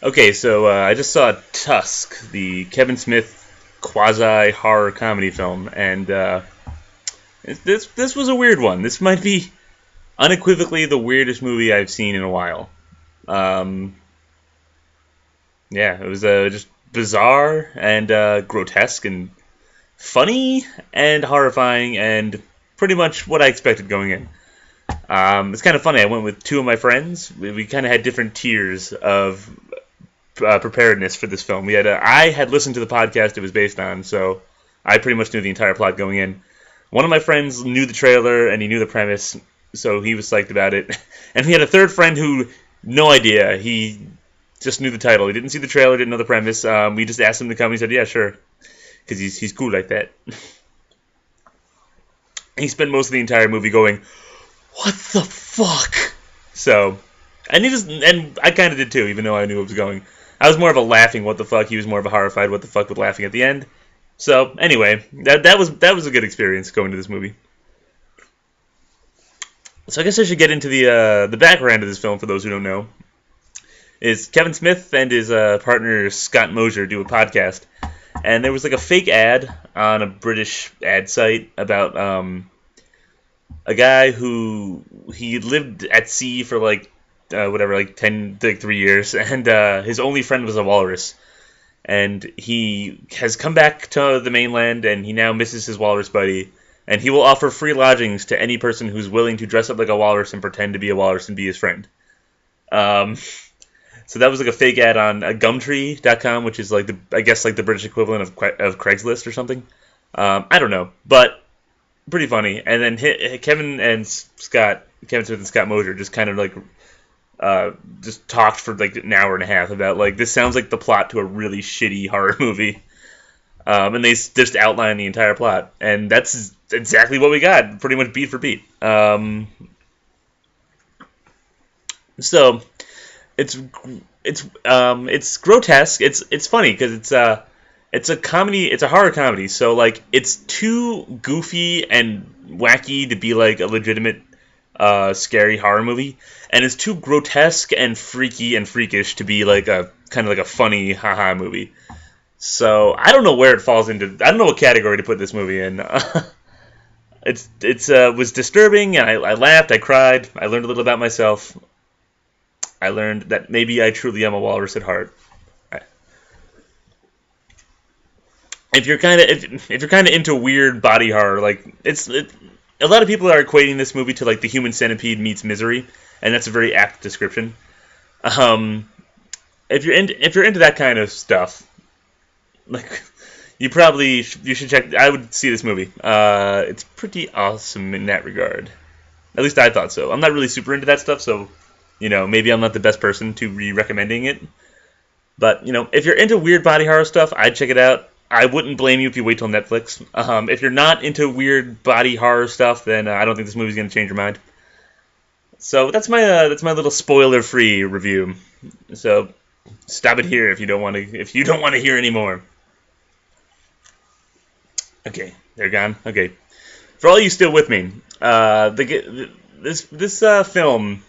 Okay, so I just saw Tusk, the Kevin Smith quasi-horror comedy film, and this was a weird one. This might be unequivocally the weirdest movie I've seen in a while. Um, yeah, it was just bizarre and grotesque and funny and horrifying and pretty much what I expected going in. It's kind of funny. I went with two of my friends. We kind of had different tiers of preparedness for this film. I had listened to the podcast it was based on, so I pretty much knew the entire plot going in. One of my friends knew the trailer and he knew the premise, so he was psyched about it. And we had a third friend who, no idea. He just knew the title. He didn't see the trailer, didn't know the premise. We just asked him to come. He said, "Yeah, sure," because he's cool like that. He spent most of the entire movie going, "What the fuck?" So, and I kind of did too, even though I knew it was going. I was more of a laughing "what the fuck." He was more of a horrified "what the fuck" with laughing at the end. So anyway, that was a good experience going to this movie. So I guess I should get into the background of this film for those who don't know. Is Kevin Smith and his partner Scott Mosier do a podcast, and there was like a fake ad on a British ad site about a guy who he lived at sea for like 3 years, and his only friend was a walrus. And he has come back to the mainland, and he now misses his walrus buddy. And he will offer free lodgings to any person who's willing to dress up like a walrus and pretend to be a walrus and be his friend. So that was like a fake ad on Gumtree.com, which is like the British equivalent of Craigslist or something. I don't know, but pretty funny. And then Kevin Smith and Scott Mosier just kind of like just talked for like an hour and a half about like this sounds like the plot to a really shitty horror movie, and they just outlined the entire plot, and that's exactly what we got, pretty much beat for beat. So it's grotesque. It's funny because it's a comedy. It's a horror comedy. So like it's too goofy and wacky to be like a legitimate scary horror movie, and it's too grotesque and freaky and freakish to be like a kind of like a funny haha movie. So I don't know where it falls into. I don't know what category to put this movie in. It's was disturbing, and I laughed, I cried, I learned a little about myself. I learned that maybe I truly am a walrus at heart. If you're kind of into weird body horror, like a lot of people are equating this movie to like The Human Centipede meets Misery, and that's a very apt description. If you're into that kind of stuff, like you should check. I would see this movie. It's pretty awesome in that regard. At least I thought so. I'm not really super into that stuff, so maybe I'm not the best person to be recommending it. But if you're into weird body horror stuff, I'd check it out. I wouldn't blame you if you wait till Netflix. If you're not into weird body horror stuff, then I don't think this movie's going to change your mind. So that's my little spoiler-free review. So stop it here if you don't want to hear any more. Okay, they're gone. Okay, for all you still with me, this film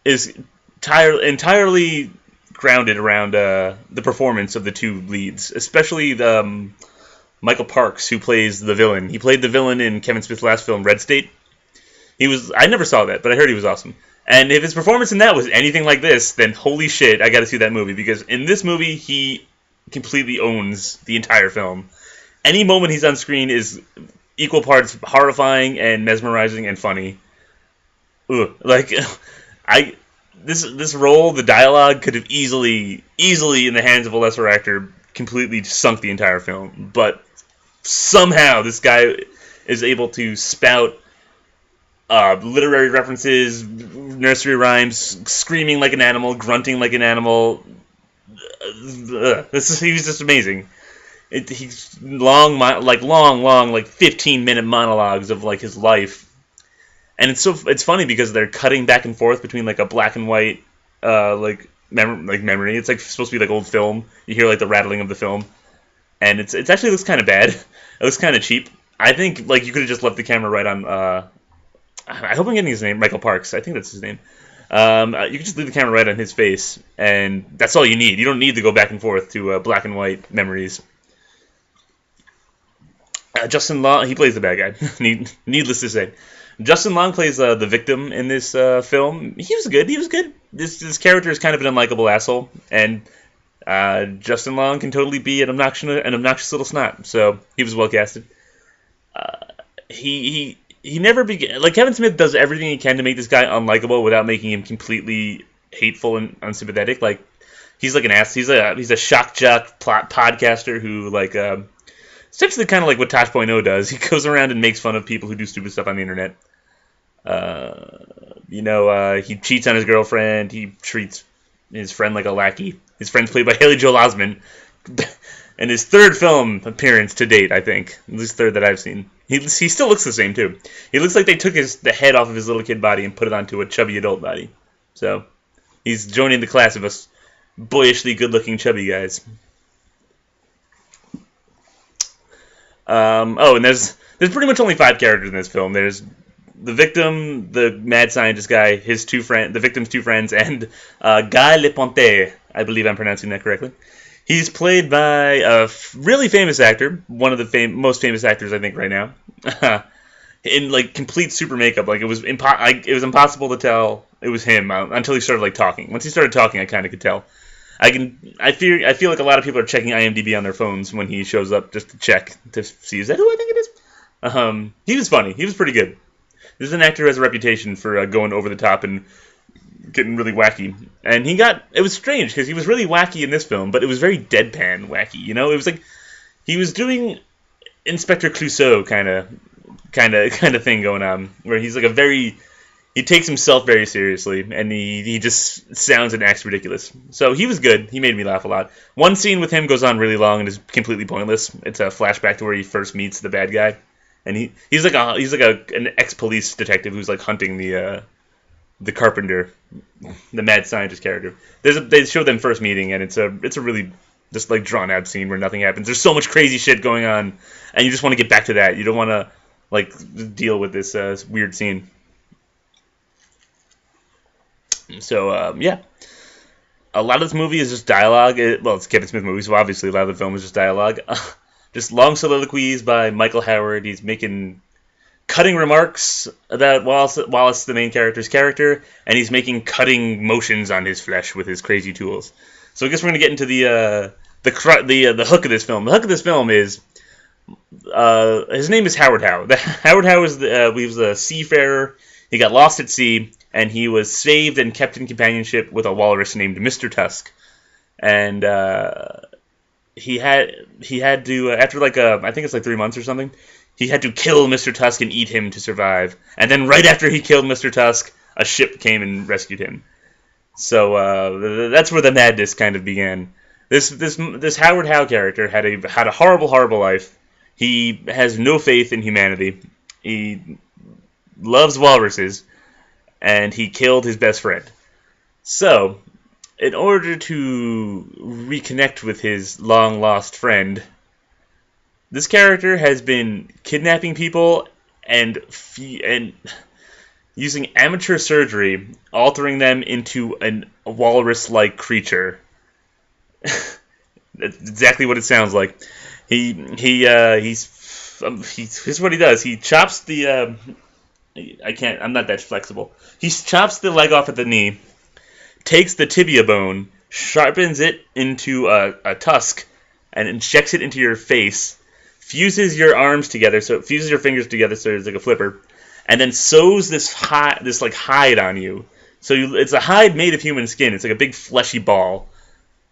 is entirely grounded around the performance of the two leads, especially Michael Parks, who plays the villain. He played the villain in Kevin Smith's last film, Red State. I never saw that, but I heard he was awesome. And if his performance in that was anything like this, then holy shit, I got to see that movie, because in this movie he completely owns the entire film. Any moment he's on screen is equal parts horrifying and mesmerizing and funny. Ugh, This role, the dialogue, could have easily, in the hands of a lesser actor, completely sunk the entire film. But somehow this guy is able to spout literary references, nursery rhymes, screaming like an animal, grunting like an animal. He was just amazing. He's long, 15-minute monologues of like his life. And it's funny because they're cutting back and forth between like a black and white memory. It's like supposed to be like old film. You hear like the rattling of the film, and it actually looks kind of bad. It looks kind of cheap. I think like you could have just left the camera right on. I hope I'm getting his name, Michael Parks. I think that's his name. You can just leave the camera right on his face, and that's all you need. You don't need to go back and forth to black and white memories. Justin Long, he plays the bad guy. Needless to say, Justin Long plays the victim in this film. He was good. He was good. This character is kind of an unlikable asshole, and Justin Long can totally be an obnoxious little snot. So he was well casted. He never began, like, Kevin Smith does everything he can to make this guy unlikable without making him completely hateful and unsympathetic. Like, he's like an ass. He's a shock jock podcaster who, like, essentially kind of like what Tosh.0 does. He goes around and makes fun of people who do stupid stuff on the internet. He cheats on his girlfriend. He treats his friend like a lackey. His friend's played by Haley Joel Osment. And his third film appearance to date, I think. At least third that I've seen. He still looks the same, too. He looks like they took the head off of his little kid body and put it onto a chubby adult body. So, he's joining the class of us boyishly good-looking chubby guys. And there's pretty much only 5 characters in this film. There's the victim, the mad scientist guy, the victim's 2 friends, and Guy Leponte. I believe I'm pronouncing that correctly. He's played by a really famous actor, one of the most famous actors I think right now, in like complete super makeup. Like it was impossible to tell it was him until he started like talking. Once he started talking, I kind of could tell. I feel like a lot of people are checking IMDb on their phones when he shows up just to check to see, is that who I think it is? He was funny. He was pretty good. This is an actor who has a reputation for going over the top and getting really wacky. And it was strange because he was really wacky in this film, but it was very deadpan wacky. You know, it was like he was doing Inspector Clouseau kind of thing going on, where he's like he takes himself very seriously, and he just sounds and acts ridiculous. So he was good. He made me laugh a lot. One scene with him goes on really long and is completely pointless. It's a flashback to where he first meets the bad guy, and he's like an ex-police detective who's like hunting the carpenter, the mad scientist character. They show them first meeting, and it's a really just like drawn out scene where nothing happens. There's so much crazy shit going on, and you just want to get back to that. You don't want to like deal with this weird scene. So yeah, a lot of this movie is just dialogue. It's a Kevin Smith movie, so obviously a lot of the film is just dialogue. Just long soliloquies by Michael Howard. He's making cutting remarks about Wallace, the main character's character, and he's making cutting motions on his flesh with his crazy tools. So I guess we're gonna get into the hook of this film. The hook of this film is his name is Howard Howe. Howard Howe he was a seafarer. He got lost at sea, and he was saved and kept in companionship with a walrus named Mr. Tusk. And he had to after I think it's like 3 months or something. He had to kill Mr. Tusk and eat him to survive. And then right after he killed Mr. Tusk, a ship came and rescued him. So that's where the madness kind of began. This Howard Howe character had a horrible, horrible life. He has no faith in humanity. He loves walruses, and he killed his best friend. So, in order to reconnect with his long-lost friend, this character has been kidnapping people and using amateur surgery, altering them into a walrus-like creature. That's exactly what it sounds like. Here's what he does. He chops the I'm not that flexible. He chops the leg off at the knee, takes the tibia bone, sharpens it into a tusk, and injects it into your face. Fuses your arms together, so it fuses your fingers together, so it's like a flipper, and then sews this hide on you. So it's a hide made of human skin. It's like a big fleshy ball,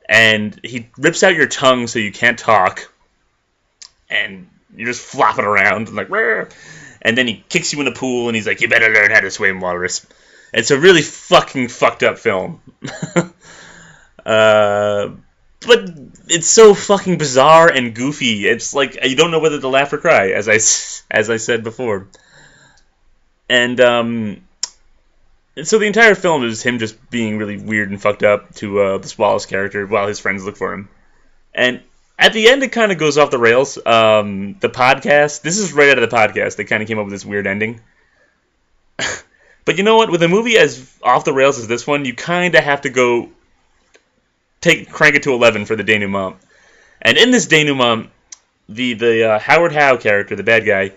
and he rips out your tongue so you can't talk, and you're just flopping around like, rrr. And then he kicks you in a pool, and he's like, "You better learn how to swim, walrus." It's a really fucking fucked up film. But it's so fucking bizarre and goofy. It's like you don't know whether to laugh or cry, as I said before. And so the entire film is him just being really weird and fucked up to this Wallace character while his friends look for him. And at the end, it kind of goes off the rails. The podcast, this is right out of the podcast. They kind of came up with this weird ending. But you know what? With a movie as off the rails as this one, you kind of have to go crank it to 11 for the denouement. And in this denouement, the Howard Howe character, the bad guy,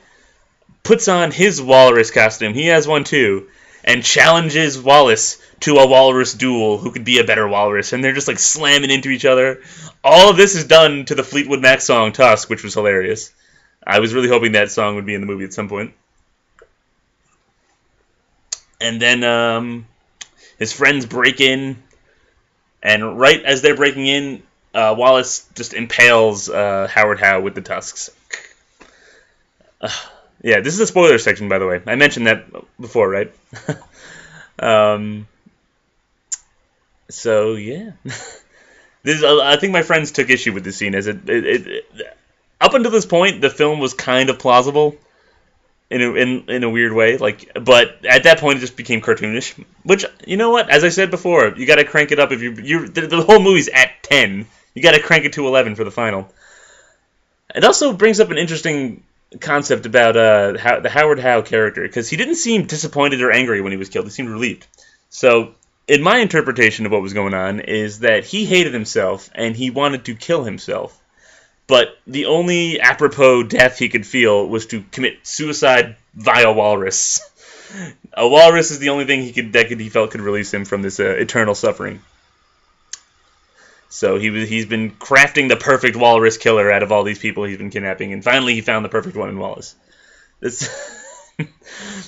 puts on his walrus costume. He has one too, and challenges Wallace to a walrus duel. Who could be a better walrus? And they're just like slamming into each other. All of this is done to the Fleetwood Mac song "Tusk," which was hilarious. I was really hoping that song would be in the movie at some point. And then his friends break in, and right as they're breaking in, Wallace just impales Howard Howe with the tusks. Yeah, this is a spoiler section, by the way. I mentioned that before, right? So yeah, I think my friends took issue with this scene, as it up until this point, the film was kind of plausible in a weird way, but at that point it just became cartoonish. Which, you know what? As I said before, you got to crank it up if the whole movie's at 10. You got to crank it to 11 for the final. It also brings up an interesting concept about the Howard Howe character, because he didn't seem disappointed or angry when he was killed. He seemed relieved. So, in my interpretation of what was going on, is that he hated himself and he wanted to kill himself. But the only apropos death he could feel was to commit suicide via walrus. A walrus is the only thing he felt could release him from this eternal suffering. So he's been crafting the perfect walrus killer out of all these people he's been kidnapping, and finally he found the perfect one in Wallace.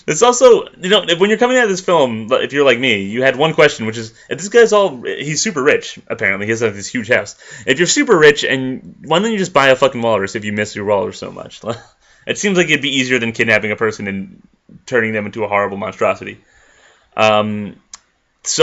It's also, when you're coming out of this film, if you're like me, you had one question, which is, if this guy's he's super rich, apparently. He has this huge house. If you're super rich, and why don't you just buy a fucking walrus if you miss your walrus so much? It seems like it'd be easier than kidnapping a person and turning them into a horrible monstrosity. So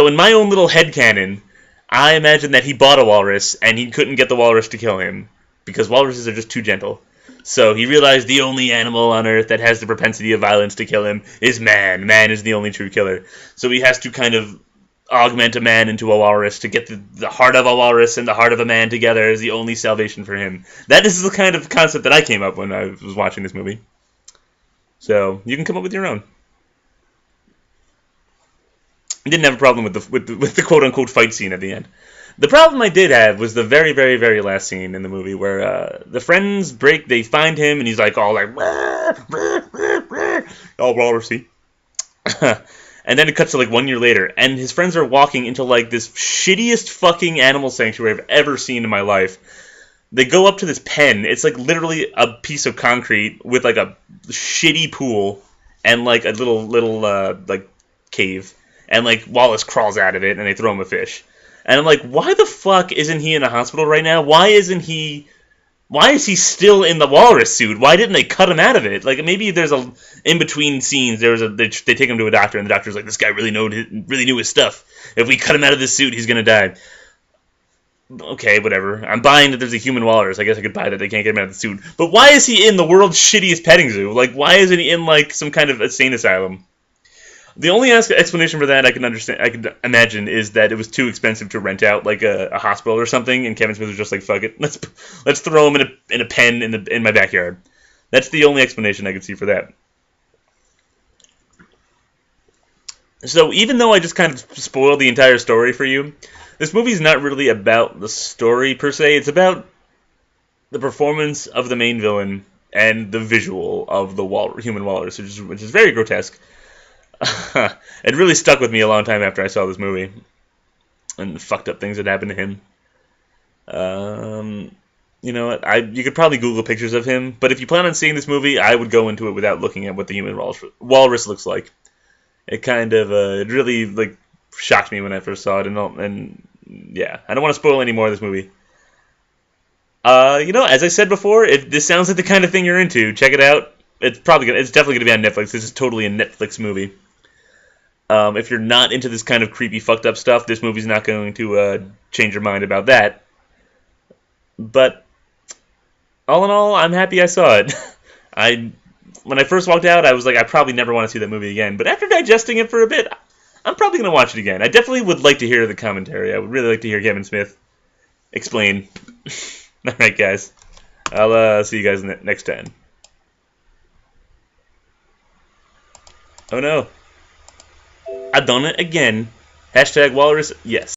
in my own little headcanon, I imagine that he bought a walrus, and he couldn't get the walrus to kill him, because walruses are just too gentle. So he realized the only animal on Earth that has the propensity of violence to kill him is man. Man is the only true killer. So he has to kind of augment a man into a walrus to get the heart of a walrus and the heart of a man together is the only salvation for him. That is the kind of concept that I came up when I was watching this movie. So you can come up with your own. I didn't have a problem with the quote-unquote fight scene at the end. The problem I did have was the very, very, very last scene in the movie where the friends they find him, and he's like all like, all walrusy. And then it cuts to like 1 year later, and his friends are walking into like this shittiest fucking animal sanctuary I've ever seen in my life. They go up to this pen. It's like literally a piece of concrete with like a shitty pool and like a little like cave. And like Wallace crawls out of it, and they throw him a fish. And I'm like, why the fuck isn't he in a hospital right now? Why is he still in the walrus suit? Why didn't they cut him out of it? Like, maybe there's in between scenes, they take him to a doctor, and the doctor's like, this guy really knew his stuff. If we cut him out of this suit, he's gonna die. Okay, whatever. I'm buying that there's a human walrus. I guess I could buy that they can't get him out of the suit. But why is he in the world's shittiest petting zoo? Like, why isn't he in like some kind of insane asylum? The only explanation for that I could imagine is that it was too expensive to rent out like a hospital or something, and Kevin Smith was just like, "Fuck it, let's throw him in a pen in my backyard." That's the only explanation I could see for that. So even though I just kind of spoiled the entire story for you, this movie is not really about the story per se. It's about the performance of the main villain and the visual of the human walrus, which is very grotesque. It really stuck with me a long time after I saw this movie, and the fucked up things that happened to him. You know what? You could probably Google pictures of him, but if you plan on seeing this movie, I would go into it without looking at what the human walrus looks like. It kind of it really like shocked me when I first saw it, and yeah, I don't want to spoil any more of this movie. As I said before, if this sounds like the kind of thing you're into, check it out. It's definitely gonna be on Netflix. This is totally a Netflix movie. If you're not into this kind of creepy, fucked up stuff, this movie's not going to change your mind about that. But all in all, I'm happy I saw it. When I first walked out, I was like, I probably never want to see that movie again. But after digesting it for a bit, I'm probably going to watch it again. I definitely would like to hear the commentary. I would really like to hear Kevin Smith explain. All right, guys. I'll see you guys next time. Oh no. I done it again. Hashtag Walrus, yes.